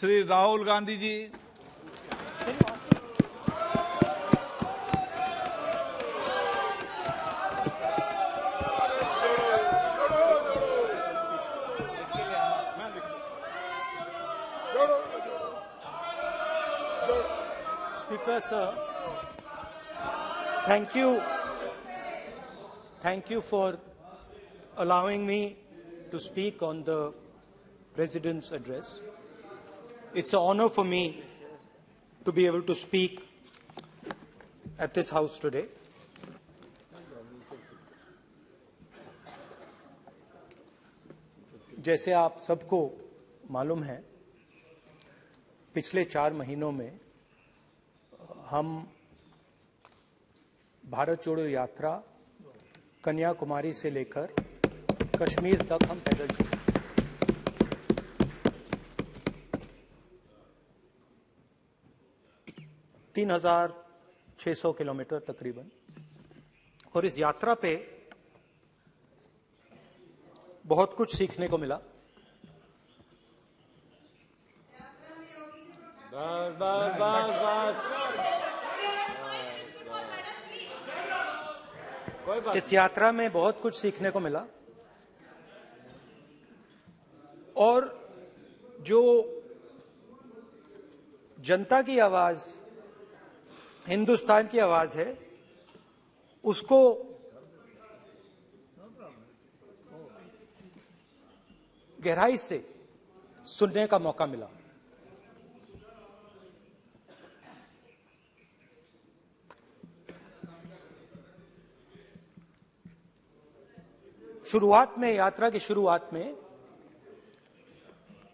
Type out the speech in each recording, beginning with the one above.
Shri Rahul Gandhi ji. Speaker sir, thank you for allowing me to speak on the President's address. It's an honor for me to be able to speak at this House today. जैसे आप सबको मालूम है, पिछले 4 महीनों में हम भारत जोड़ो यात्रा कन्याकुमारी से लेकर कश्मीर तक हम पैदल चले। 3,600 किलोमीटर तकरीबन। और इस यात्रा पे बहुत कुछ सीखने को मिला। इस यात्रा में बहुत कुछ सीखने को मिला और जो जनता की आवाज, हिंदुस्तान की आवाज है, उसको गहराई से सुनने का मौका मिला। शुरुआत में, यात्रा की शुरुआत में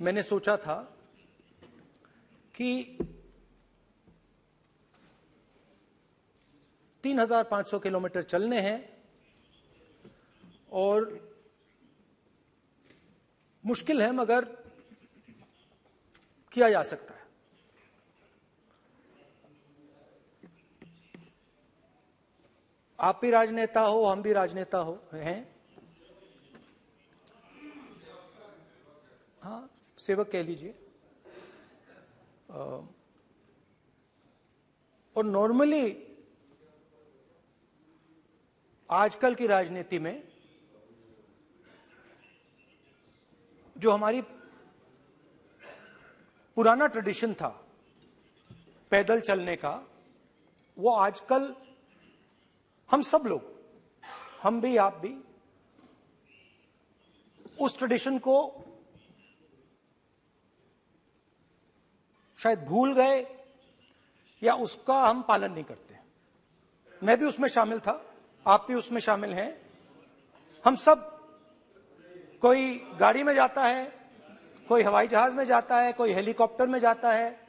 मैंने सोचा था कि 3,500 किलोमीटर चलने हैं और मुश्किल है मगर किया जा सकता है। आप भी राजनेता हो, हम भी राजनेता हैं। हाँ, सेवक कह लीजिए। और नॉर्मली आजकल की राजनीति में जो हमारी पुराना ट्रेडिशन था पैदल चलने का, वो आजकल हम सब लोग, हम भी आप भी, उस ट्रेडिशन को शायद भूल गए या उसका हम पालन नहीं करते। मैं भी उसमें शामिल था, आप भी उसमें शामिल हैं। हम सब, कोई गाड़ी में जाता है, कोई हवाई जहाज में जाता है, कोई हेलीकॉप्टर में जाता है,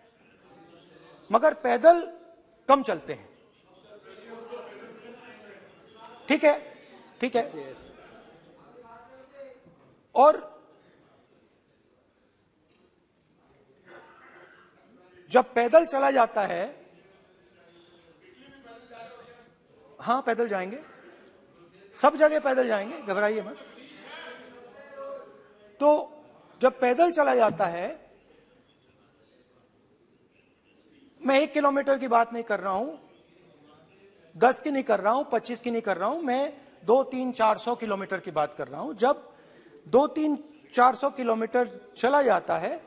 मगर पैदल कम चलते हैं। ठीक है, ठीक है। और जब पैदल चला जाता है, हाँ पैदल जाएंगे, सब जगह पैदल जाएंगे, घबराइए मत। तो जब पैदल चला जाता है, मैं 1 किलोमीटर की बात नहीं कर रहा हूं, 10 की नहीं कर रहा हूं, 25 की नहीं कर रहा हूं, मैं 200-300-400 किलोमीटर की बात कर रहा हूं। जब 200-300-400 किलोमीटर चला जाता है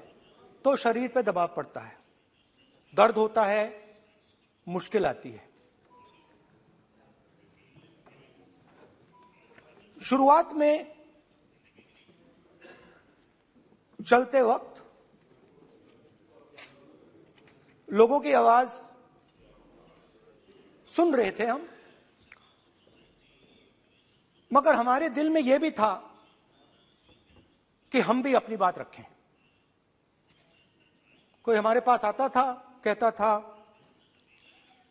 तो शरीर पे दबाव पड़ता है, दर्द होता है, मुश्किल आती है। शुरुआत में चलते वक्त लोगों की आवाज सुन रहे थे हम, मगर हमारे दिल में यह भी था कि हम भी अपनी बात रखें। कोई हमारे पास आता था, कहता था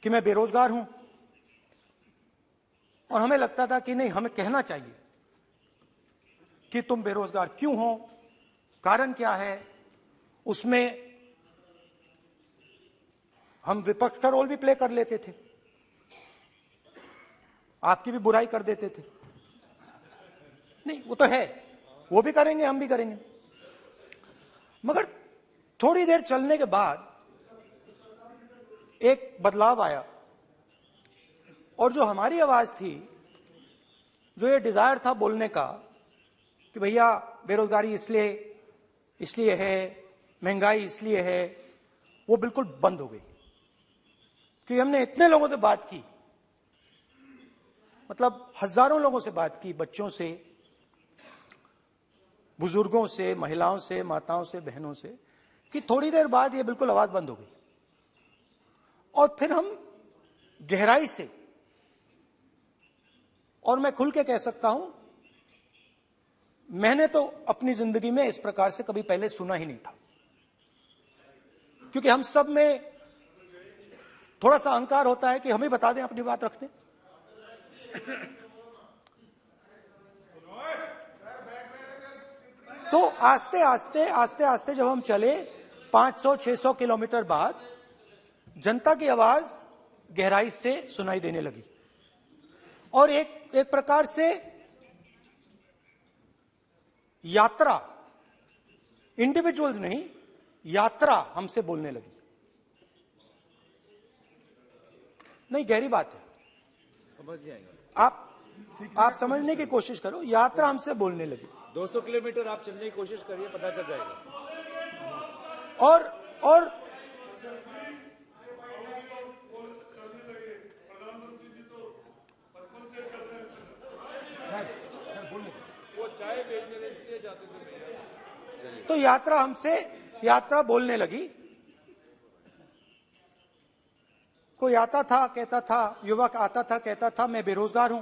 कि मैं बेरोजगार हूं, और हमें लगता था कि नहीं, हमें कहना चाहिए कि तुम बेरोजगार क्यों हो, कारण क्या है। उसमें हम विपक्ष का रोल भी प्ले कर लेते थे, आपकी भी बुराई कर देते थे। नहीं, वो तो है, वो भी करेंगे, हम भी करेंगे। मगर थोड़ी देर चलने के बाद एक बदलाव आया और जो हमारी आवाज थी, जो ये डिजायर था बोलने का कि भैया बेरोजगारी इसलिए है, महंगाई इसलिए है, वो बिल्कुल बंद हो गई। क्योंकि हमने इतने लोगों से बात की, मतलब हजारों लोगों से बात की, बच्चों से, बुजुर्गों से, महिलाओं से, माताओं से, बहनों से, कि थोड़ी देर बाद ये बिल्कुल आवाज बंद हो गई। और फिर हम गहराई से, और मैं खुल के कह सकता हूं, मैंने तो अपनी जिंदगी में इस प्रकार से कभी पहले सुना ही नहीं था। क्योंकि हम सब में थोड़ा सा अहंकार होता है कि हम ही बता दें, अपनी बात रख दें। तो आस्ते आस्ते जब हम चले 500-600 किलोमीटर बाद, जनता की आवाज गहराई से सुनाई देने लगी और एक प्रकार से यात्रा, इंडिविजुअल्स नहीं, यात्रा हमसे बोलने लगी। नहीं, गहरी बात है, समझ नहीं आएगा। आप समझने की कोशिश करो। यात्रा हमसे बोलने लगी। 200 किलोमीटर आप चलने की कोशिश करिए, पता चल जाएगा। और तो यात्रा बोलने लगी। कोई आता था, कहता था, युवक आता था, कहता था मैं बेरोजगार हूं।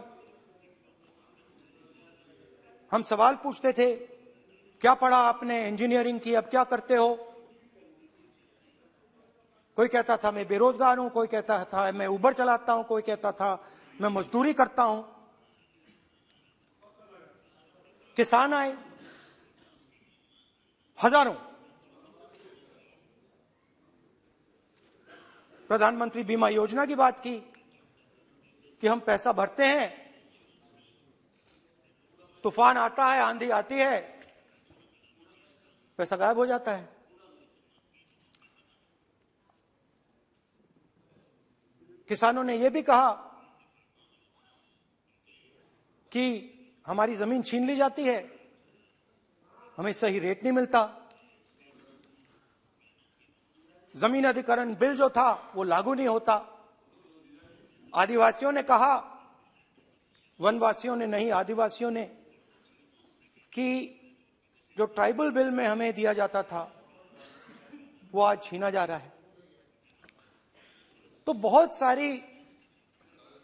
हम सवाल पूछते थे, क्या पढ़ा आपने? इंजीनियरिंग की, अब क्या करते हो? कोई कहता था मैं बेरोजगार हूं, कोई कहता था मैं उबर चलाता हूं, कोई कहता था मैं मजदूरी करता हूं। किसान आए हजारों। प्रधानमंत्री बीमा योजना की बात की कि हम पैसा भरते हैं, तूफान आता है, आंधी आती है, पैसा गायब हो जाता है। किसानों ने यह भी कहा कि हमारी जमीन छीन ली जाती है, हमें सही रेट नहीं मिलता। जमीन अधिग्रहण बिल जो था वो लागू नहीं होता। आदिवासियों ने कहा, वनवासियों ने नहीं, आदिवासियों ने, कि जो ट्राइबल बिल में हमें दिया जाता था वो आज छीना जा रहा है। तो बहुत सारी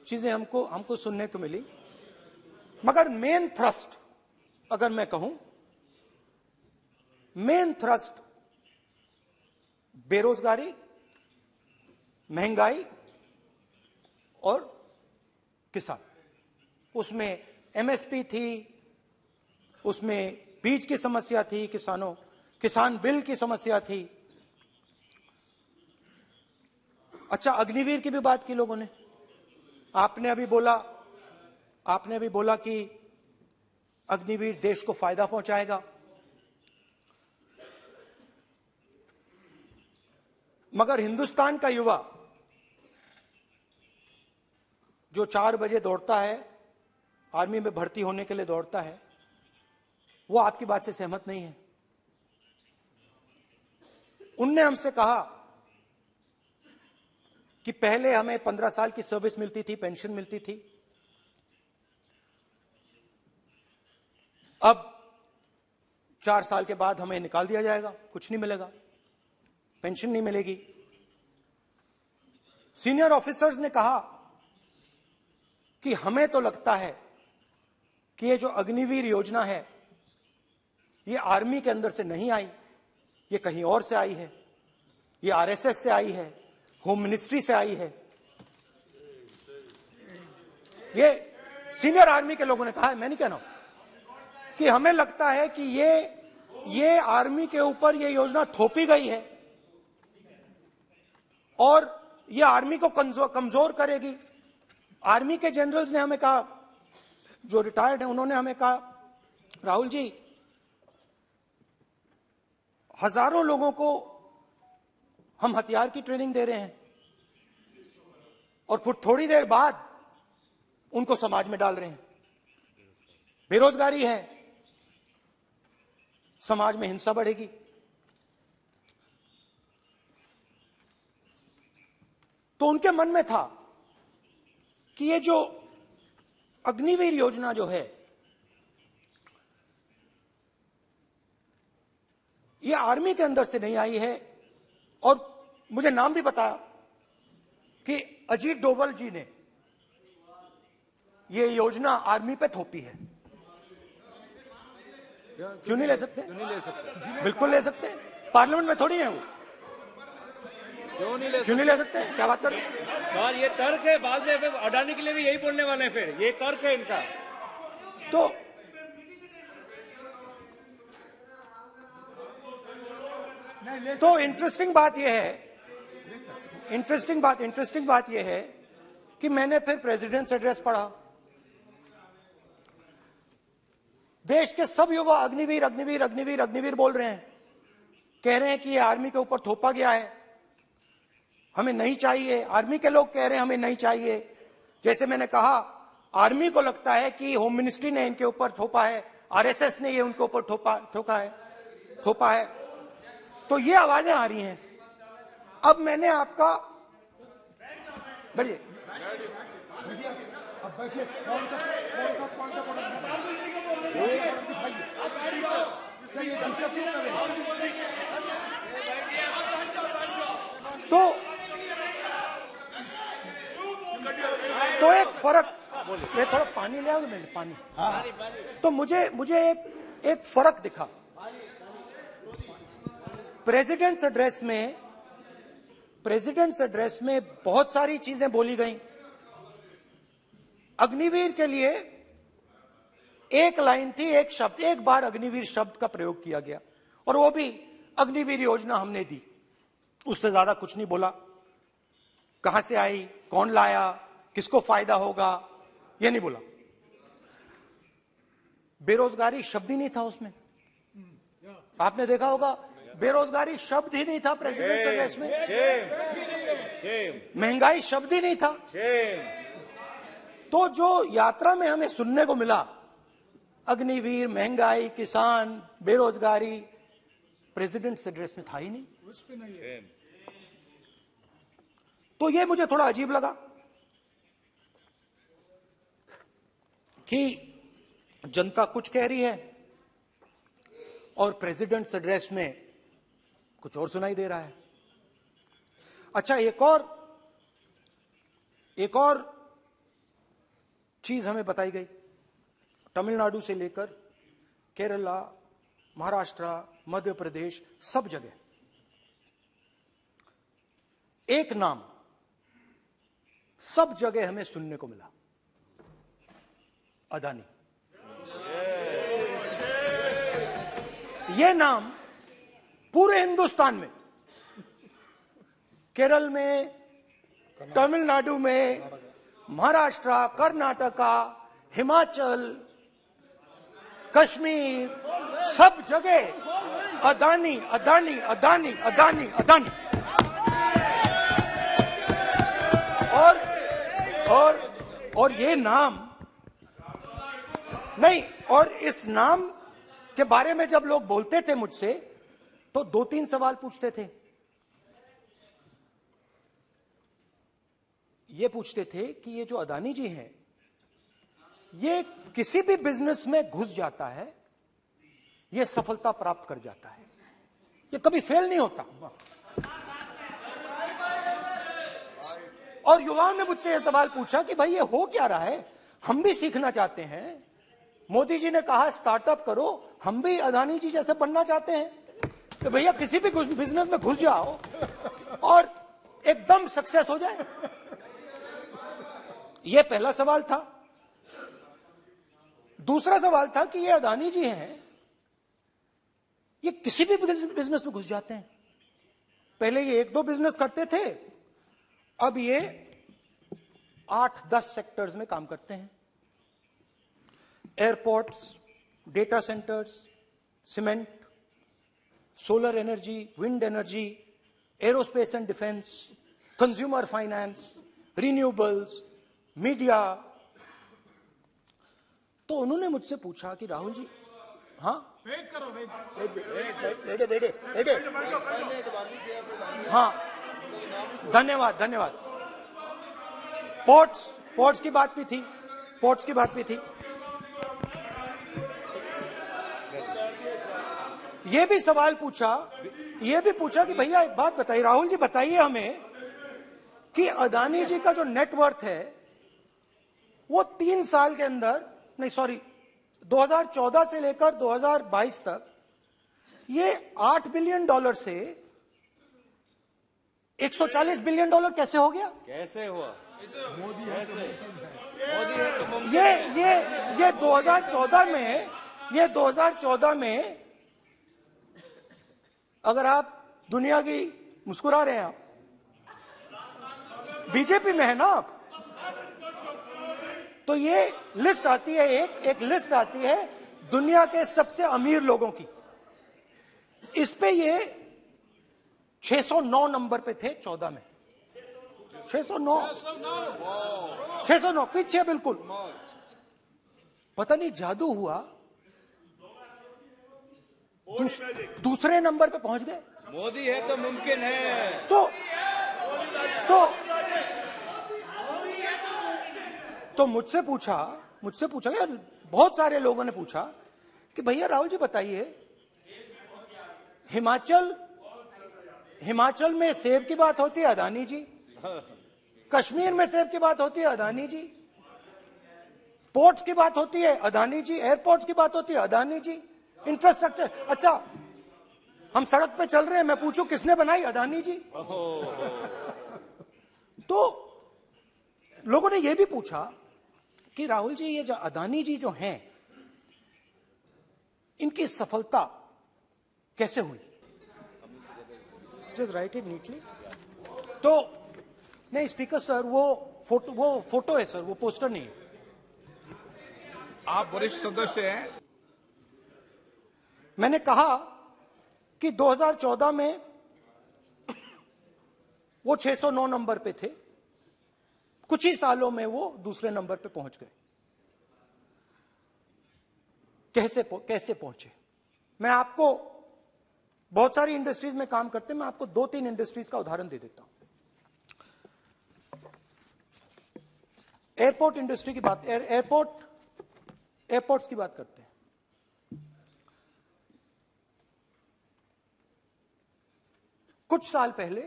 चीजें हमको सुनने को मिली, मगर मेन थ्रस्ट, अगर मैं कहूं, मेन थ्रस्ट बेरोजगारी, महंगाई और किसान। उसमें एमएसपी थी, उसमें बीज की समस्या थी, किसान बिल की समस्या थी। अच्छा, अग्निवीर की भी बात की लोगों ने। आपने अभी बोला कि अग्निवीर देश को फायदा पहुंचाएगा। मगर हिंदुस्तान का युवा जो 4 बजे दौड़ता है, आर्मी में भर्ती होने के लिए दौड़ता है, वो आपकी बात से सहमत नहीं है। उनने हमसे कहा कि पहले हमें 15 साल की सर्विस मिलती थी, पेंशन मिलती थी, अब 4 साल के बाद हमें निकाल दिया जाएगा, कुछ नहीं मिलेगा, पेंशन नहीं मिलेगी। सीनियर ऑफिसर्स ने कहा कि हमें तो लगता है कि ये जो अग्निवीर योजना है ये आर्मी के अंदर से नहीं आई, ये कहीं और से आई है, ये आरएसएस से आई है, होम मिनिस्ट्री से आई है। ये सीनियर आर्मी के लोगों ने कहा है, मैं नहीं कह रहा हूं, कि हमें लगता है कि ये आर्मी के ऊपर ये योजना थोपी गई है और ये आर्मी को कमजोर करेगी। आर्मी के जनरल्स ने हमें कहा, जो रिटायर्ड हैं, उन्होंने हमें कहा, राहुल जी, हजारों लोगों को हम हथियार की ट्रेनिंग दे रहे हैं और फिर थोड़ी देर बाद उनको समाज में डाल रहे हैं। बेरोजगारी है, समाज में हिंसा बढ़ेगी। तो उनके मन में था कि ये जो अग्निवीर योजना जो है, ये आर्मी के अंदर से नहीं आई है। और मुझे नाम भी बताया कि अजीत डोभाल जी ने ये योजना आर्मी पे थोपी है। क्यों नहीं ले सकते? क्यों नहीं ले सकते? बिल्कुल ले सकते हैं, पार्लियामेंट में थोड़ी है वो। क्यों नहीं ले क्यों नहीं ले सकते? क्या बात कर रहे हैं? सवाल ये तर्क है, बाद में अडानी के लिए भी यही बोलने वाले हैं, फिर ये तर्क है इनका। तो इंटरेस्टिंग बात यह है, इंटरेस्टिंग बात यह है कि मैंने फिर प्रेसिडेंट्स एड्रेस पढ़ा। देश के सब युवा अग्निवीर अग्निवीर अग्निवीर अग्निवीर बोल रहे हैं, कह रहे हैं कि ये आर्मी के ऊपर थोपा गया है, हमें नहीं चाहिए। आर्मी के लोग कह रहे हैं हमें नहीं चाहिए। जैसे मैंने कहा, आर्मी को लगता है कि होम मिनिस्ट्री ने इनके ऊपर थोपा है, आरएसएस ने ये उनके ऊपर थोपा है। तो ये आवाजें आ रही हैं। अब मैंने आपका बैठिए, अब बैठिए, तो एक फर्क, ये थोड़ा पानी ले आओगे? मैंने पानी, तो मुझे एक फर्क दिखा। प्रेसिडेंट्स एड्रेस में बहुत सारी चीजें बोली गई। अग्निवीर के लिए एक लाइन थी, एक शब्द, एक बार अग्निवीर शब्द का प्रयोग किया गया, और वो भी अग्निवीर योजना हमने दी, उससे ज्यादा कुछ नहीं बोला। कहां से आई, कौन लाया, किसको फायदा होगा, ये नहीं बोला। बेरोजगारी शब्द ही नहीं था उसमें। आपने देखा होगा, बेरोजगारी शब्द ही नहीं था प्रेसिडेंट एड्रेस में। महंगाई शब्द ही नहीं था। तो जो यात्रा में हमें सुनने को मिला, अग्निवीर, महंगाई, किसान, बेरोजगारी, प्रेसिडेंट एड्रेस में था ही नहीं। तो ये मुझे थोड़ा अजीब लगा कि जनता कुछ कह रही है और प्रेसिडेंट एड्रेस में कुछ और सुनाई दे रहा है। अच्छा, एक और चीज हमें बताई गई। तमिलनाडु से लेकर केरला, महाराष्ट्र, मध्य प्रदेश, सब जगह एक नाम सब जगह हमें सुनने को मिला, अदानी। यह नाम पूरे हिंदुस्तान में, केरल में, तमिलनाडु में, महाराष्ट्र, कर्नाटका, हिमाचल, कश्मीर, सब जगह अदानी अदानी अदानी अदानी अदानी। और ये नाम नहीं, और इस नाम के बारे में जब लोग बोलते थे मुझसे, तो 2-3 सवाल पूछते थे। ये पूछते थे कि ये जो अदानी जी हैं, ये किसी भी बिजनेस में घुस जाता है, ये सफलता प्राप्त कर जाता है, ये कभी फेल नहीं होता। और युवाओं ने मुझसे यह सवाल पूछा कि भाई ये हो क्या रहा है, हम भी सीखना चाहते हैं। मोदी जी ने कहा स्टार्टअप करो, हम भी अदानी जी जैसे बनना चाहते हैं। तो भैया किसी भी बिजनेस में घुस जाओ और एकदम सक्सेस हो जाए। यह पहला सवाल था। दूसरा सवाल था कि ये अदानी जी हैं, ये किसी भी बिजनेस में घुस जाते हैं। पहले ये 1-2 बिजनेस करते थे, अब ये 8-10 सेक्टर्स में काम करते हैं। Airports, data centres, cement, solar energy, wind energy, aerospace and defence, consumer finance, renewables, media. तो उन्होंने मुझसे पूछा कि राहुल जी, हाँ वेट करो, वेट। हाँ, धन्यवाद धन्यवाद। पोर्ट्स की बात भी थी, पोर्ट्स की बात भी थी। ये भी सवाल पूछा, ये भी पूछा कि भैया एक बात बताइए, राहुल जी बताइए हमें कि अदानी जी का जो नेटवर्थ है वो 3 साल के अंदर, नहीं सॉरी 2014 से लेकर 2022 तक ये $8 बिलियन से $140 बिलियन कैसे हो गया? कैसे हुआ? मोदी कैसे? मोदी है तो मुमकिन ये 2014 में अगर आप दुनिया की, मुस्कुरा रहे हैं आप, बीजेपी में है ना आप, तो ये लिस्ट आती है, एक लिस्ट आती है दुनिया के सबसे अमीर लोगों की। इस पे ये 609 नंबर पे थे 14 में। 609 पीछे बिल्कुल। पता नहीं जादू हुआ, दूसरे नंबर पे पहुंच गए। मोदी है तो मुमकिन है। तो मुझसे पूछा यार, बहुत सारे लोगों ने पूछा कि भैया राहुल जी बताइए, हिमाचल में सेब की बात होती है अदानी जी, कश्मीर में सेब की बात होती है अदानी जी, पोर्ट्स की बात होती है अदानी जी, एयरपोर्ट्स की बात होती है अदानी जी, इंफ्रास्ट्रक्चर। अच्छा, हम सड़क पे चल रहे हैं, मैं पूछूं किसने बनाई? अदानी जी। तो लोगों ने यह भी पूछा कि राहुल जी ये जो अदानी जी जो हैं, इनकी सफलता कैसे हुई? Just right it neatly. तो नहीं स्पीकर सर, वो फोटो है सर, वो पोस्टर नहीं है। आप वरिष्ठ सदस्य हैं। मैंने कहा कि 2014 में वो 609 नंबर पे थे, कुछ ही सालों में वो दूसरे नंबर पे पहुंच गए। कैसे पहुंचे? मैं आपको, बहुत सारी इंडस्ट्रीज में काम करते हैं, मैं आपको 2-3 इंडस्ट्रीज का उदाहरण दे देता हूं। एयरपोर्ट इंडस्ट्री की बात, एयरपोर्ट्स की बात करते हैं। कुछ साल पहले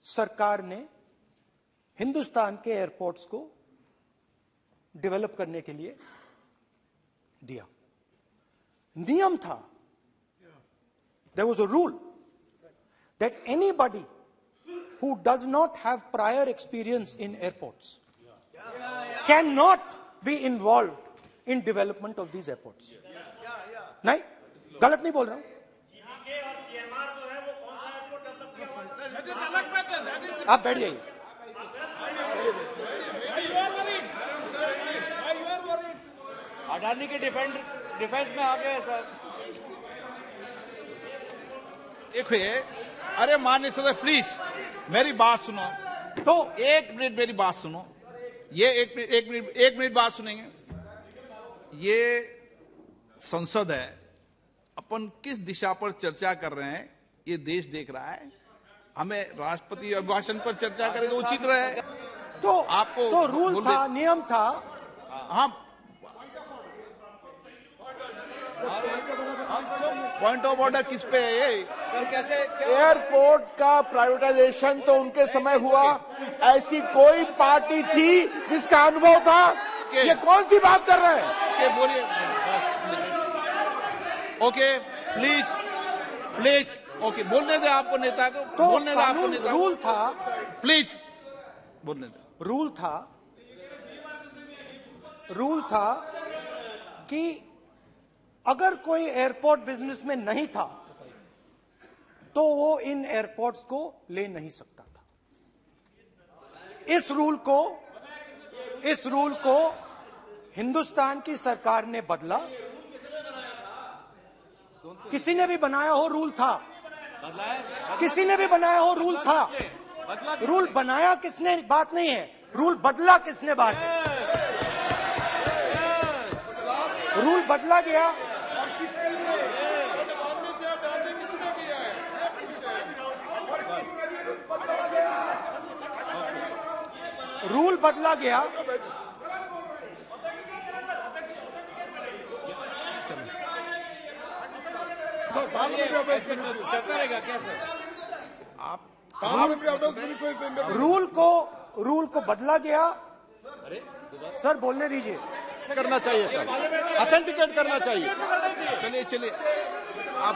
सरकार ने हिंदुस्तान के एयरपोर्ट्स को डेवलप करने के लिए दिया। नियम था, there was a rule that anybody who does not have prior experience in airports cannot be involved in development of these airports. नहीं, गलत नहीं बोल रहा हूं। आप बैठ जाइए। अडानी के डिफेंस में आ गए सर। देखिए, अरे माननीय सदस्य प्लीज मेरी बात सुनो। तो 1 मिनट मेरी बात सुनो। ये एक मिनट बात सुनेंगे। ये संसद है, अपन किस दिशा पर चर्चा कर रहे हैं ये देश देख रहा है। हमें राष्ट्रपति अभिभाषण पर चर्चा करें तो उचित रहे। तो आपको तो रूल था, नियम था। हाँ, पॉइंट ऑफ ऑर्डर किस पे है ये? सर कैसे एयरपोर्ट का प्राइवेटाइजेशन तो उनके समय हुआ, ऐसी कोई पार्टी थी जिसका अनुभव था? ये कौन सी बात कर रहे हैं? के बोलिए। ओके प्लीज ओके, बोलने दे आपको नेता को। तो बोलने दे आपको नेता को। रूल था, प्लीज बोलने दे। रूल था कि अगर कोई एयरपोर्ट बिजनेस में नहीं था तो वो इन एयरपोर्ट्स को ले नहीं सकता था। इस रूल को हिंदुस्तान की सरकार ने बदला। किसी ने भी बनाया हो, रूल था। बदला है, किसी ने भी बनाया हो, रूल था। बदला रूल बनाया किसने बात नहीं है, रूल बदला किसने बात है। रूल बदला गया, रूल बदला गया। सर पार्लियामेंट्री अफेयर्स चलता रहेगा क्या सर? पार्लियामेंट्री अफेयर्स मिनिस्टर से इंटरव्यू रूल को बदला गया। सर बोलने दीजिए। करना चाहिए सर, ऑथेंटिकेट करना चाहिए। चलिए चलिए आप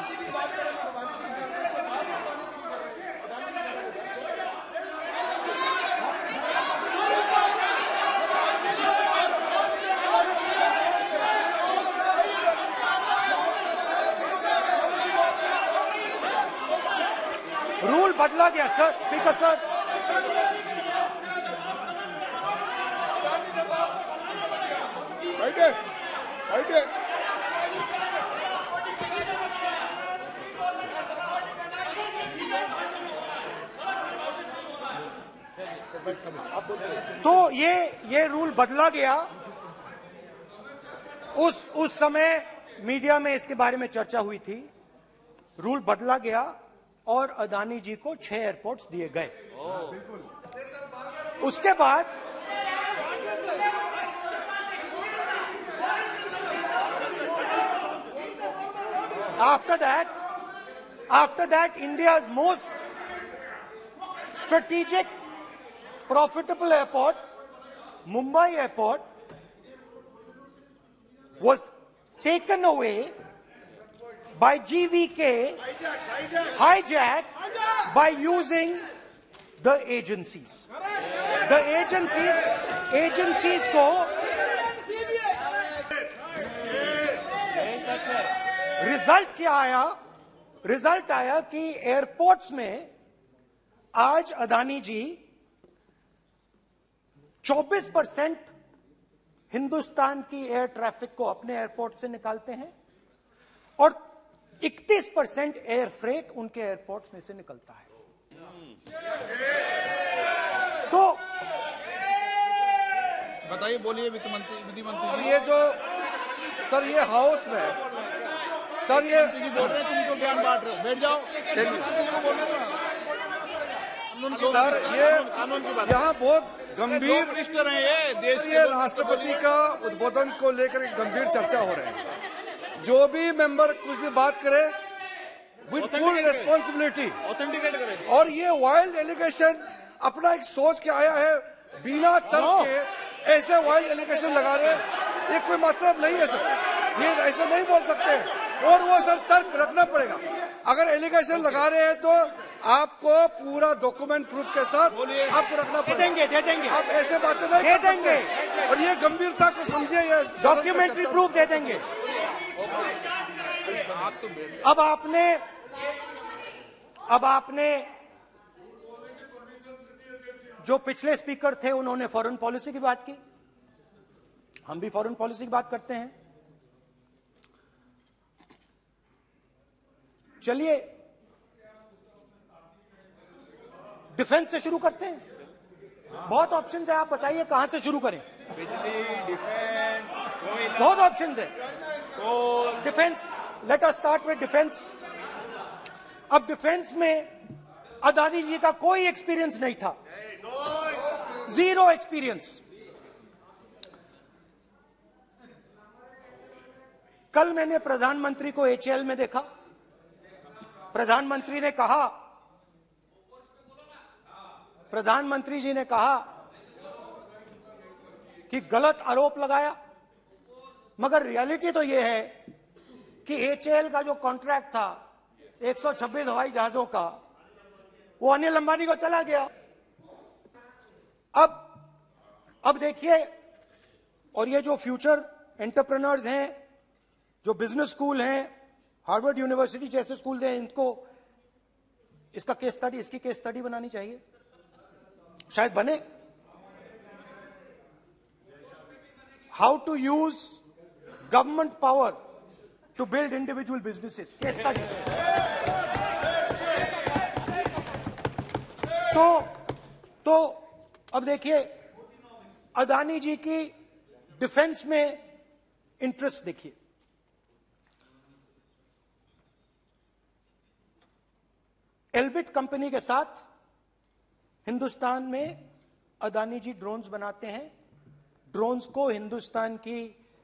रूल बदला गया सर, स्पीकर सर। बैठे बैठे तो ये रूल बदला गया। उस समय मीडिया में इसके बारे में चर्चा हुई थी। रूल बदला गया और अदानी जी को 6 एयरपोर्ट्स दिए गए। उसके बाद after that India's most strategic profitable airport, Mumbai airport, was taken away by GVK, hijacked by using the agencies. The agencies को रिजल्ट आया कि एयरपोर्ट्स में आज अदानी जी 24% हिंदुस्तान की एयर ट्रैफिक को अपने एयरपोर्ट से निकालते हैं और 31% एयर फ्रेट उनके एयरपोर्ट्स में से निकलता है। तो बताइए, बोलिए विधि मंत्री। और ये जो सर ये हाउस में सर ये बोल रहे हैं, तुम तो ज्ञान बांट रहे हो, बैठ जाओ। सर ये यहाँ बहुत गंभीर मिनिस्टर हैं ये देश के। ये राष्ट्रपति का उद्बोधन को लेकर एक गंभीर चर्चा हो रही है। जो भी मेंबर कुछ भी बात करे विद फुल रिस्पॉन्सिबिलिटी ऑथेंटिकेट करें। और ये वाइल्ड एलिगेशन अपना एक सोच के आया है, बिना तर्क के ऐसे वाइल्ड एलिगेशन लगा रहे, ये कोई मतलब नहीं है सर। ये ऐसे नहीं बोल सकते और वो सर तर्क रखना पड़ेगा। अगर एलिगेशन लगा रहे हैं तो आपको पूरा डॉक्यूमेंट प्रूफ के साथ आपको रखना पड़ेगा। दे देंगे आप ऐसे बातें नहीं दे कर सकते। देंगे। और ये गंभीरता को समझिए, ये डॉक्यूमेंट्री प्रूफ दे देंगे। अब आपने जो पिछले स्पीकर थे उन्होंने फॉरेन पॉलिसी की बात की, हम भी फॉरेन पॉलिसी की बात करते हैं। चलिए डिफेंस से शुरू करते हैं। बहुत ऑप्शंस है, आप बताइए कहां से शुरू करें। बिजली, डिफेंस, कोयला, बहुत ऑप्शंस है। Defence, let us start with defence. अब डिफेंस में अदानी जी का कोई एक्सपीरियंस नहीं था, 0 एक्सपीरियंस। कल मैंने प्रधानमंत्री को HAL में देखा। प्रधानमंत्री जी ने कहा कि गलत आरोप लगाया, मगर रियलिटी तो यह है कि HAL का जो कॉन्ट्रैक्ट था 126 हवाई जहाजों का, वो अनिल अंबानी को चला गया। अब देखिए, और ये जो फ्यूचर एंटरप्रेन्योर्स हैं, जो बिजनेस स्कूल हैं, हार्वर्ड यूनिवर्सिटी जैसे स्कूल हैं, इनको इसकी केस स्टडी बनानी चाहिए, शायद बने। How to use government power to build individual businesses, case study. तो अब देखिए, अदानी जी की डिफेंस में इंटरेस्ट देखिए। एल्बिट कंपनी के साथ हिंदुस्तान में अदानी जी ड्रोन्स बनाते हैं। ड्रोन्स को हिंदुस्तान की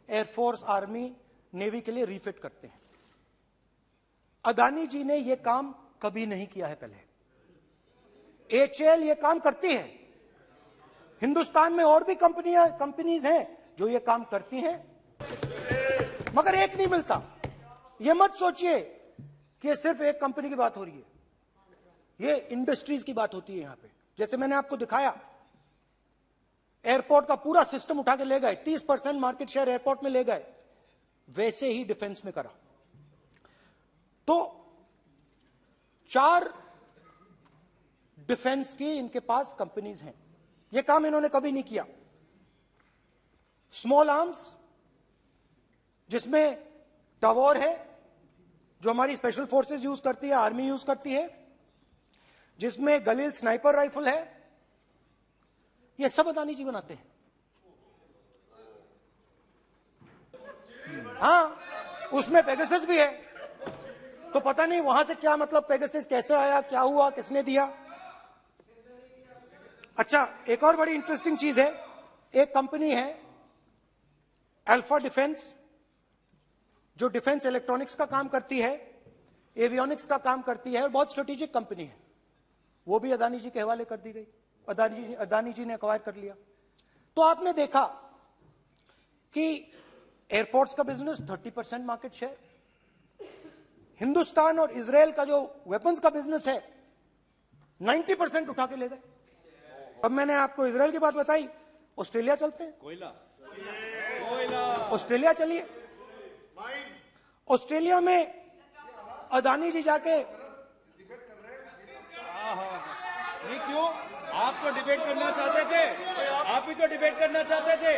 एयरफोर्स, आर्मी, नेवी के लिए रीफिट करते हैं। अदानी जी ने यह काम कभी नहीं किया है पहले। एचएएल ये काम करती है। हिंदुस्तान में और भी कंपनीज हैं जो ये काम करती हैं, मगर एक नहीं मिलता। ये मत सोचिए कि ये सिर्फ एक कंपनी की बात हो रही है, ये इंडस्ट्रीज की बात होती है यहां पे। जैसे मैंने आपको दिखाया, एयरपोर्ट का पूरा सिस्टम उठा के ले गए, 30% मार्केट शेयर एयरपोर्ट में ले गए, वैसे ही डिफेंस में करा। तो 4 डिफेंस की इनके पास कंपनीज हैं। यह काम इन्होंने कभी नहीं किया। स्मॉल आर्म्स, जिसमें टावर है जो हमारी स्पेशल फोर्सेस यूज करती है, आर्मी यूज करती है, जिसमें गलील स्नाइपर राइफल है, ये सब अदानी जी बनाते हैं। हां, उसमें पेगासस भी है, तो पता नहीं वहां से क्या मतलब, पेगासस कैसे आया, क्या हुआ, किसने दिया। अच्छा, एक और बड़ी इंटरेस्टिंग चीज है, एक कंपनी है अल्फा डिफेंस, जो डिफेंस इलेक्ट्रॉनिक्स का काम करती है, एवियोनिक्स का काम करती है, और बहुत स्ट्रेटेजिक कंपनी है। वो भी अदानी जी के हवाले कर दी गई, अदानी जी ने एक्वायर कर लिया। तो आपने देखा कि एयरपोर्ट्स का बिजनेस 30% मार्केट शेयर, हिंदुस्तान और इजराइल का जो वेपन्स का बिजनेस है 90% उठा के ले गए। अब मैंने आपको इजराइल की बात बताई, ऑस्ट्रेलिया चलते हैं। ऑस्ट्रेलिया चलिए। ऑस्ट्रेलिया में अदानी जी जाके, नहीं क्यों, आप तो डिबेट करना चाहते थे, आप भी तो डिबेट करना चाहते थे।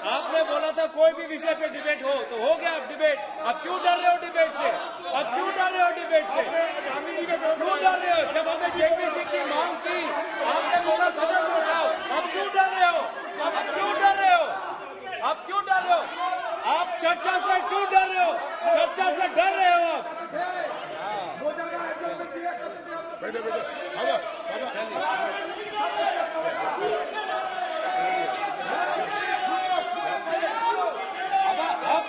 आपने बोला था कोई भी विषय पे डिबेट हो, तो हो गया डिबेट। अब क्यों डर रहे हो डिबेट से? अब क्यों डर रहे हो डिबेट से? क्यों डर रहे हो? जब हमने जेपीसी की मांग की, आपने बोला सदन में उठाओ। अब क्यों डर रहे हो? अब क्यों डर रहे हो? अब क्यों डर रहे हो? आप चर्चा से क्यों डर रहे हो? चर्चा से डर रहे हो आप?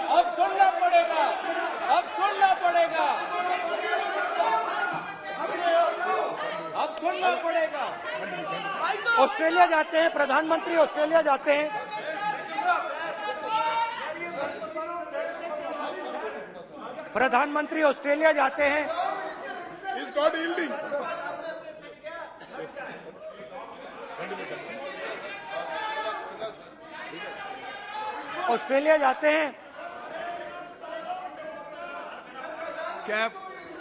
अब सुनना पड़ेगा, अब सुनना पड़ेगा, अब सुनना पड़ेगा। ऑस्ट्रेलिया जाते हैं, प्रधानमंत्री ऑस्ट्रेलिया जाते हैं। प्रधानमंत्री ऑस्ट्रेलिया जाते हैं। ऑस्ट्रेलिया जाते हैं। क्या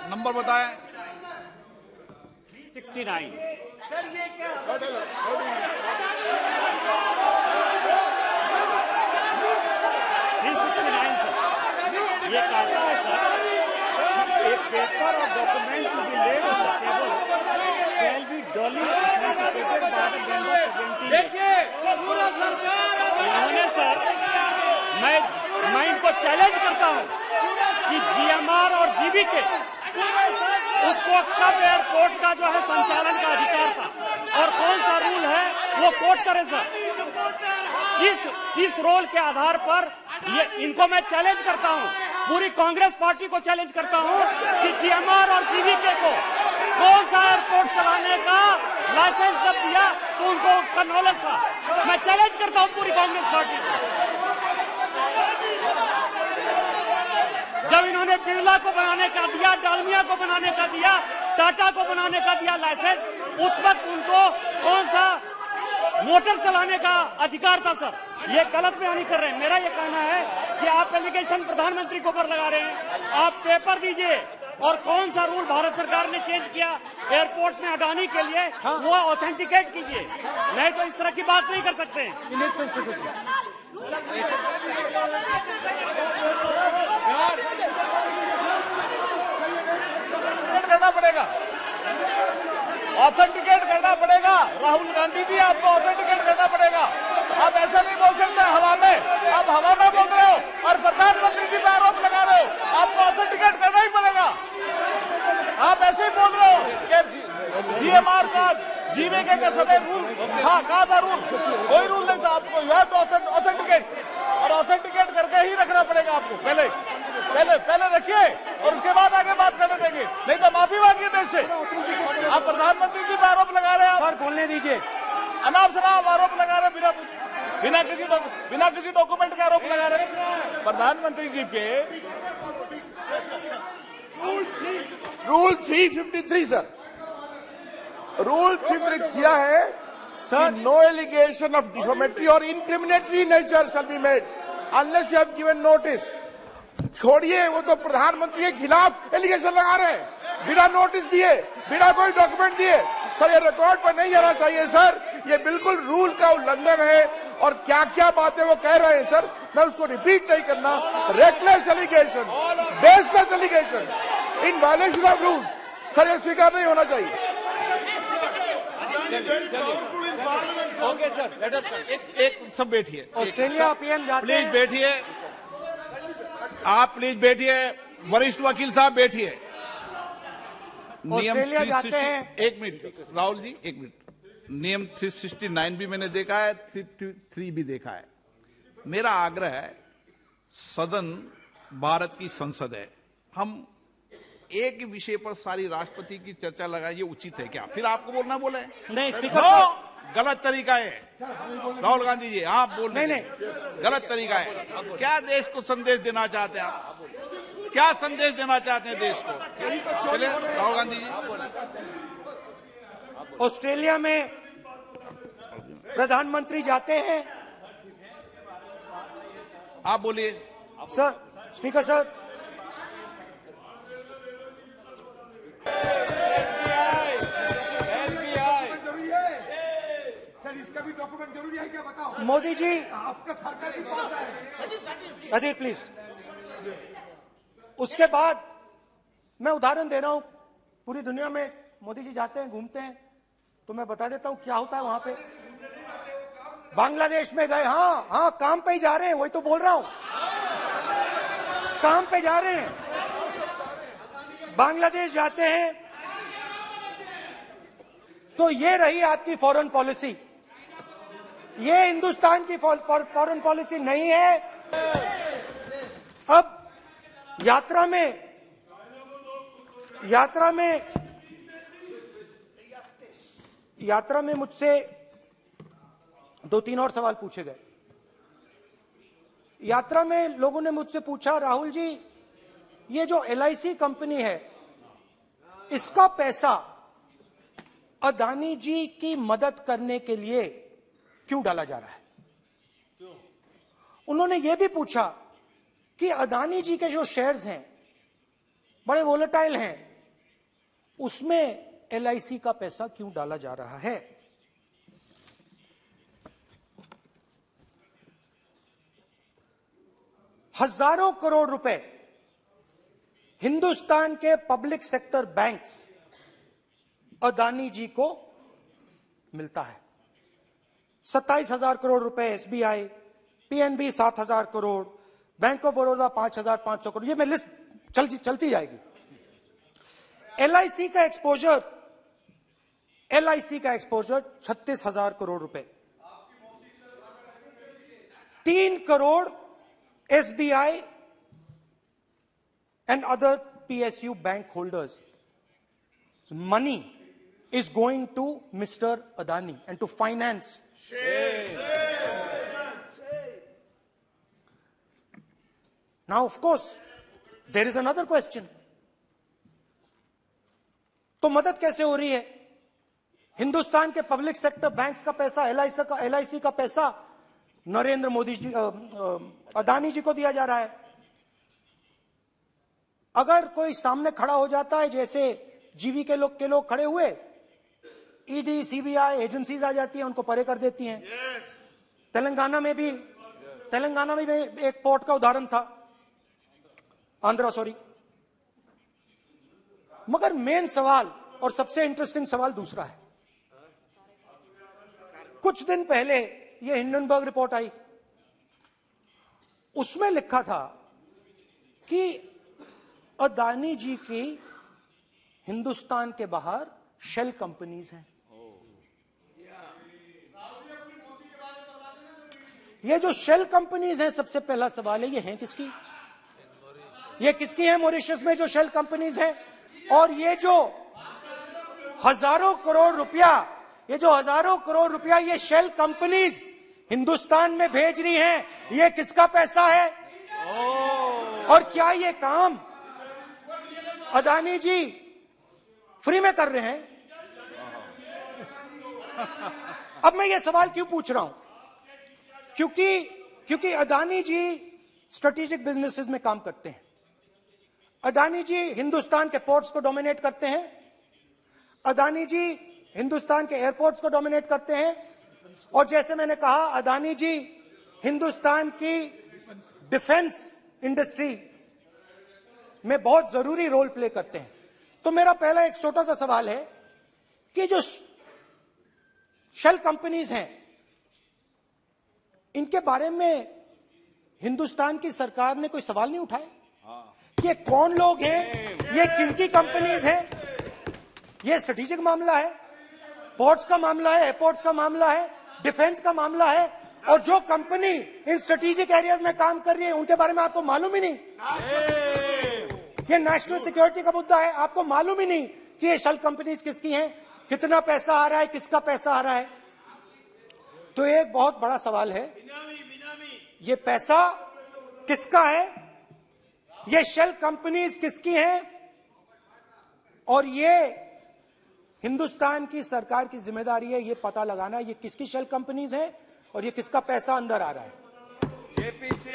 नंबर बताएं? 369। सर ये क्या 369 सर, ये कहता है सर, एक पेपर और document to be laid on the table shall be duly authenticated by the member presenting. देखिए पूरा सरकार इन्होंने सर, मैं इनको चैलेंज करता हूं कि जीएमआर और जीबीके उसको कब एयरपोर्ट का जो है संचालन का अधिकार था और कौन सा रूल है वो कोट करे सर। किस रोल के आधार पर ये, इनको मैं चैलेंज करता हूं, पूरी कांग्रेस पार्टी को चैलेंज करता हूं कि जीएमआर और जीबीके को कौन सा एयरपोर्ट चलाने का लाइसेंस जब दिया तो उनको उसका नॉलेज था। मैं चैलेंज करता हूं पूरी कांग्रेस पार्टी को। जब इन्होंने बिरला को बनाने का दिया, डालमिया को बनाने का दिया, टाटा को बनाने का दिया लाइसेंस, उस वक्त उनको कौन सा मोटर चलाने का अधिकार था सर? ये गलत बयानी कर रहे हैं। मेरा ये कहना है कि आप एलिगेशन प्रधानमंत्री के ऊपर लगा रहे हैं, आप पेपर दीजिए और कौन सा रूल भारत सरकार ने चेंज किया एयरपोर्ट में अडानी के लिए वो ऑथेंटिकेट कीजिए, नहीं तो इस तरह की बात नहीं कर सकते। करना पड़ेगा। ऑथेंटिकेट करना पड़ेगा। राहुल गांधी जी, आपको ऑथेंटिकेट करना पड़ेगा। आप ऐसा नहीं बोल सकते हवा में, आप हवा में बोल रहे हो और प्रधानमंत्री जी पे आरोप लगा रहे हो। आपको ऑथेंटिकेट करना ही पड़ेगा। आप ऐसे ही बोल रहे हो कि जीएमआर का जीवीके के समय रूल था, कहा था रूल, कोई रूल नहीं था। आपको यह तो ऑथेंटिकेट और ऑथेंटिकेट करके ही रखना पड़ेगा आपको। पहले रखिए और उसके बाद आगे बात करने देंगे, नहीं तो माफी मांगिए देश से। आप प्रधानमंत्री जी पर आरोप लगा रहे हैं, सर बोलने दीजिए। अनाप शनाप आरोप लगा रहे हैं, बिना किसी डॉक्यूमेंट के आरोप लगा रहे हैं प्रधानमंत्री जी पे। रूल 353 सर, रूल 353 किया है sir, no allegation of defamatory और incriminatory nature shall be made unless you have given notice. छोड़िए, वो तो प्रधानमंत्री के खिलाफ एलिगेशन लगा रहे हैं बिना नोटिस दिए, बिना कोई डॉक्यूमेंट दिए। सर ये रिकॉर्ड पर नहीं जाना चाहिए सर, ये बिल्कुल रूल का उल्लंघन है। और क्या क्या बातें वो कह रहे हैं सर, मैं उसको रिपीट नहीं करना। Reckless allegation, baseless allegation, in violation of rules, sir ये स्वीकार नहीं होना चाहिए। ओके सर, लेट अस एक सब बैठिए, ऑस्ट्रेलिया पीएम जाते प्लीज हैं। बैठिए, आप प्लीज बैठिए, वरिष्ठ वकील साहब बैठिए। ऑस्ट्रेलिया जाते हैं। एक मिनट राहुल जी, एक मिनट। नियम 369 भी मैंने देखा है, 333 भी देखा है। मेरा आग्रह है, सदन भारत की संसद है, हम एक विषय पर सारी राष्ट्रपति की चर्चा लगाए, ये उचित है क्या? फिर आपको बोलना बोले नहीं स्पीकर नो, साहब, गलत तरीका है। राहुल गांधी जी, आप बोल रहे नहीं, गलत तरीका है। क्या देश को संदेश देना चाहते हैं आप? क्या संदेश देना चाहते हैं देश को? चलिए राहुल गांधी जी। ऑस्ट्रेलिया में प्रधानमंत्री जाते हैं। आप बोलिए सर, स्पीकर सर, इसका भी डॉक्यूमेंट जरूरी है क्या, बताओ? मोदी जी, आपका सरकार की बात है। अधीर प्लीज। उसके बाद मैं उदाहरण दे रहा हूं, पूरी दुनिया में मोदी जी जाते हैं, घूमते हैं, तो मैं बता देता हूं क्या होता है वहां पे। बांग्लादेश में गए, हाँ काम पे ही जा रहे हैं, वही तो बोल रहा हूं, काम पे जा रहे हैं। बांग्लादेश जाते हैं, तो ये रही आपकी फॉरेन पॉलिसी। ये हिंदुस्तान की फॉरेन पॉलिसी नहीं है। अब यात्रा में मुझसे 2-3 और सवाल पूछे गए। यात्रा में लोगों ने मुझसे पूछा, राहुल जी ये जो LIC कंपनी है, इसका पैसा अदानी जी की मदद करने के लिए क्यों डाला जा रहा है? उन्होंने यह भी पूछा कि अदानी जी के जो शेयर्स हैं बड़े वोलेटाइल हैं, उसमें LIC का पैसा क्यों डाला जा रहा है? हजारों करोड़ रुपए हिंदुस्तान के पब्लिक सेक्टर बैंक्स अदानी जी को मिलता है। 27,000 करोड़ रुपए SBI, PNB 7,000 crore, bank of Baroda 5,500 crore, ये मैं लिस्ट चलती जाएगी। LIC का एक्सपोजर 36,000 करोड़ रुपए, 3 crore SBI and other PSU bank holders. Money is going to Mr. Adani and to finance. Now, of course, there is another question. तो मदद कैसे हो रही है? हिंदुस्तान के पब्लिक सेक्टर बैंक्स का पैसा, LIC का पैसा नरेंद्र मोदी जी, अदानी जी को दिया जा रहा है। अगर कोई सामने खड़ा हो जाता है, जैसे जीवी के लोग खड़े हुए, ED, CBI एजेंसीज आ जाती हैं, उनको परे कर देती हैं। तेलंगाना में भी एक पोर्ट का उदाहरण था, आंध्रा, सॉरी। मगर मेन सवाल और सबसे इंटरेस्टिंग सवाल दूसरा है। कुछ दिन पहले ये हिंडनबर्ग रिपोर्ट आई, उसमें लिखा था कि अदानी जी की हिंदुस्तान के बाहर शेल कंपनीज हैं। ये जो शेल कंपनीज हैं, सबसे पहला सवाल है, ये हैं किसकी? ये किसकी है मॉरिशस में जो शेल कंपनीज हैं? और ये जो हजारों करोड़ रुपया ये शेल कंपनीज हिंदुस्तान में भेज रही हैं, ये किसका पैसा है? और क्या ये काम अदानी जी फ्री में कर रहे हैं? अब मैं ये सवाल क्यों पूछ रहा हूं? क्योंकि अदानी जी स्ट्रेटेजिक बिजनेसेस में काम करते हैं। अदानी जी हिंदुस्तान के पोर्ट्स को डोमिनेट करते हैं। अदानी जी हिंदुस्तान के एयरपोर्ट्स को डोमिनेट करते हैं। और जैसे मैंने कहा, अदानी जी हिंदुस्तान की डिफेंस इंडस्ट्री में बहुत जरूरी रोल प्ले करते हैं। तो मेरा पहला एक छोटा सा सवाल है कि जो शेल कंपनीज हैं, इनके बारे में हिंदुस्तान की सरकार ने कोई सवाल नहीं उठाया? ये कौन लोग हैं, ये किनकी कंपनीज हैं? ये स्ट्रेटेजिक मामला है, पोर्ट्स का मामला है, एयरपोर्ट्स का मामला है, डिफेंस का मामला है। और जो कंपनी इन स्ट्रेटेजिक एरियाज में काम कर रही है, उनके बारे में आपको मालूम ही नहीं। ये नेशनल सिक्योरिटी का मुद्दा है, आपको मालूम ही नहीं कि ये शेल कंपनीज किसकी हैं, कितना पैसा आ रहा है, किसका पैसा आ रहा है। तो एक बहुत बड़ा सवाल है, ये पैसा किसका है, ये शेल कंपनीज किसकी हैं, और ये हिंदुस्तान की सरकार की जिम्मेदारी है ये पता लगाना ये किसकी शेल कंपनीज हैं और ये किसका पैसा अंदर आ रहा है। JPC,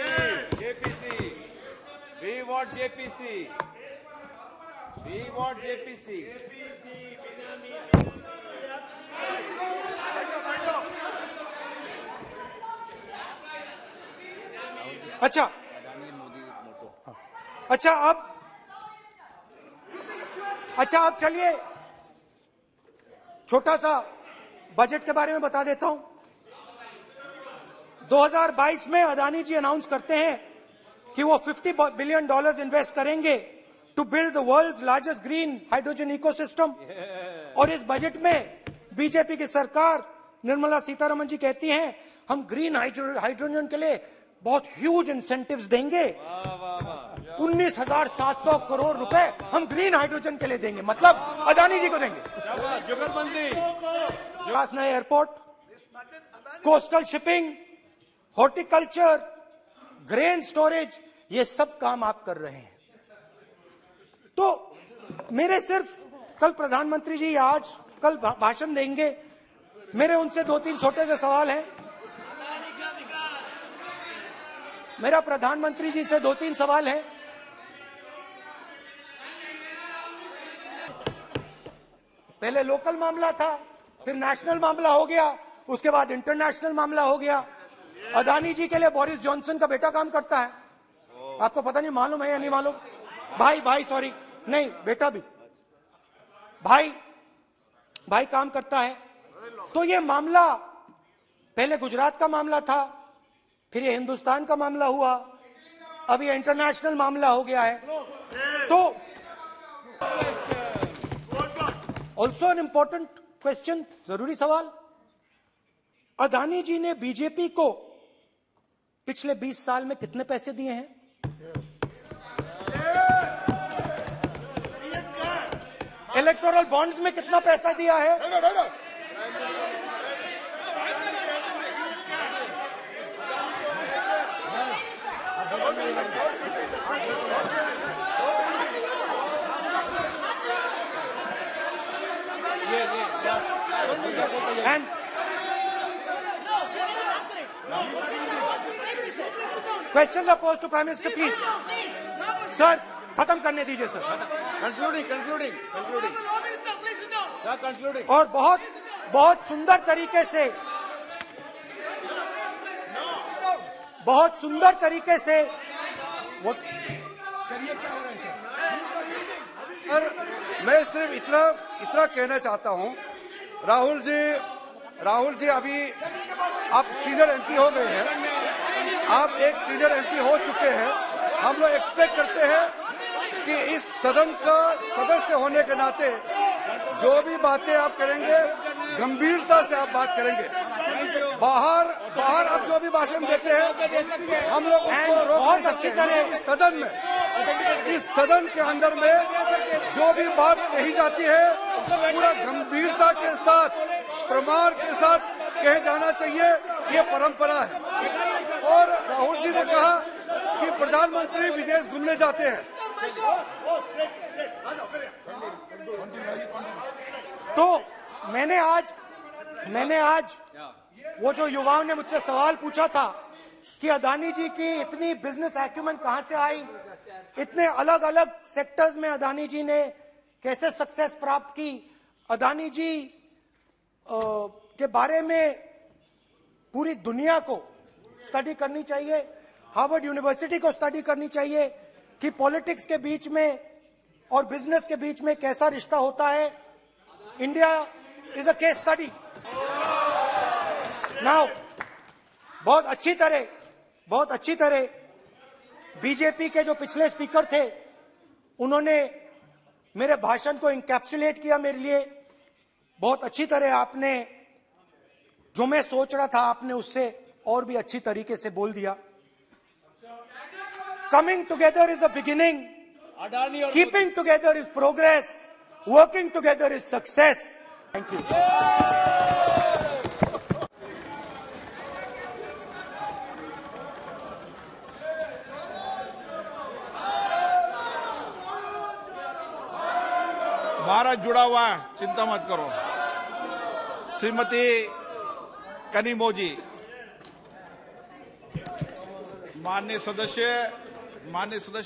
we want JPC, we want JPC. अच्छा अब चलिए छोटा सा बजट के बारे में बता देता हूं। 2022 में अदानी जी अनाउंस करते हैं कि वो $50 बिलियन इन्वेस्ट करेंगे to build the world's largest green hydrogen ecosystem. और इस बजट में बीजेपी की सरकार निर्मला सीतारमण जी कहती हैं हम ग्रीन हाइड्रोजन के लिए बहुत ह्यूज इंसेंटिव्स देंगे, 19,700 करोड़ रुपए हम ग्रीन हाइड्रोजन के लिए देंगे, मतलब अदानी जी को देंगे। नए airport, coastal shipping, horticulture, grain storage, ये सब काम आप कर रहे हैं। तो मेरे सिर्फ कल प्रधानमंत्री जी कल भाषण देंगे, मेरे उनसे 2-3 छोटे से सवाल हैं। मेरा प्रधानमंत्री जी से 2-3 सवाल हैं। पहले लोकल मामला था, फिर नेशनल मामला हो गया, उसके बाद इंटरनेशनल मामला हो गया। अदानी जी के लिए बोरिस जॉनसन का बेटा काम करता है, आपको पता नहीं मालूम है या नहीं मालूम? भाई सॉरी, नहीं बेटा भी, भाई काम करता है। तो ये मामला पहले गुजरात का मामला था, फिर ये हिंदुस्तान का मामला हुआ, अब ये इंटरनेशनल मामला हो गया है। तो ऑल्सो एन इंपॉर्टेंट क्वेश्चन, जरूरी सवाल, अदानी जी ने बीजेपी को पिछले 20 साल में कितने पैसे दिए हैं? इलेक्टोरल बॉन्ड्स में कितना पैसा दिया है? And question the post to Prime Minister, please. Sir, खत्म करने दीजिए सर। कंक्लूडिंग और बहुत सुंदर तरीके से वो और मैं सिर्फ इतना कहना चाहता हूं, राहुल जी अभी आप सीनियर एमपी हो गए हैं, आप एक सीनियर एमपी हो चुके हैं। हम लोग एक्सपेक्ट करते हैं कि इस सदन का सदस्य होने के नाते जो भी बातें आप करेंगे गंभीरता से आप बात करेंगे। बाहर आप जो भी भाषण देते हैं हम लोग उसको रोक नहीं सकते हैं। इस सदन के अंदर में जो भी बात कही जाती है पूरा गंभीरता के साथ, प्रमाण के साथ कहे जाना चाहिए। ये परंपरा है। और राहुल जी ने कहा कि प्रधानमंत्री विदेश घूमने जाते हैं। तो मैंने आज वो जो युवाओं ने मुझसे सवाल पूछा था कि अदानी जी की इतनी बिजनेस एक्यूमेंट कहां से आई, इतने अलग अलग सेक्टर्स में अदानी जी ने कैसे सक्सेस प्राप्त की, अदानी जी के बारे में पूरी दुनिया को स्टडी करनी चाहिए, हार्वर्ड यूनिवर्सिटी को स्टडी करनी चाहिए कि पॉलिटिक्स के बीच में और बिजनेस के बीच में कैसा रिश्ता होता है। India is a case study. Now बहुत अच्छी तरह बीजेपी के जो पिछले स्पीकर थे उन्होंने मेरे भाषण को इनकैप्सुलेट किया मेरे लिए बहुत अच्छी तरह। आपने जो मैं सोच रहा था आपने उससे और भी अच्छी तरीके से बोल दिया। Coming together is a beginning, keeping together is progress, working together is success. Thank you. Bharat जुड़ा हुआ है, चिंता मत करो। श्रीमती कनिमोजी, माननीय सदस्य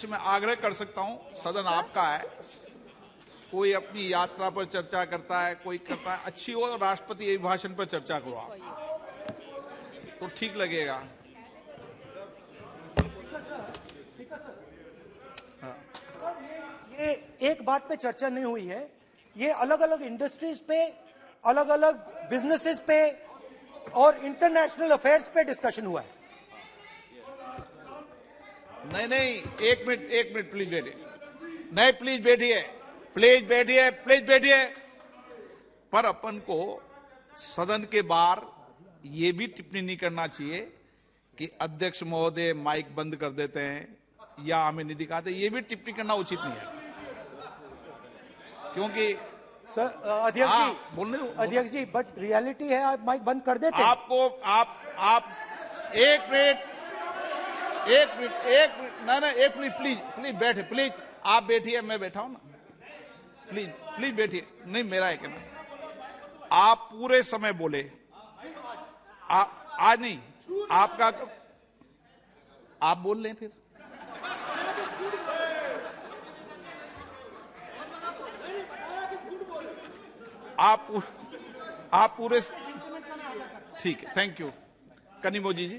मैं आग्रह कर सकता हूं, सदन आपका है। कोई अपनी यात्रा पर चर्चा करता है, कोई करता है, अच्छी हो राष्ट्रपति अभिभाषण पर चर्चा करो आप, तो ठीक लगेगा। ये एक बात पे चर्चा नहीं हुई है, ये अलग अलग इंडस्ट्रीज पे, अलग अलग बिजनेसेस पे और इंटरनेशनल अफेयर्स पे डिस्कशन हुआ है। नहीं, एक मिनट प्लीज बैठिए। नहीं, प्लीज बैठिए। पर अपन को सदन के बाहर ये भी टिप्पणी नहीं करना चाहिए कि अध्यक्ष महोदय माइक बंद कर देते हैं या हमें नहीं दिखाते, ये भी टिप्पणी करना उचित नहीं है। क्योंकि सर अध्यक्ष जी बट रियलिटी है, आप माइक बंद कर देते हैं। आप एक मिनट प्लीज बैठे, प्लीज आप बैठिए, मैं बैठा हूं ना, प्लीज बैठिए। नहीं, मेरा है कहना, आप पूरे समय बोले, आज नहीं आपका, आप बोल लें फिर। आप पूरे, ठीक है, थैंक यू। कनिमोजी जी।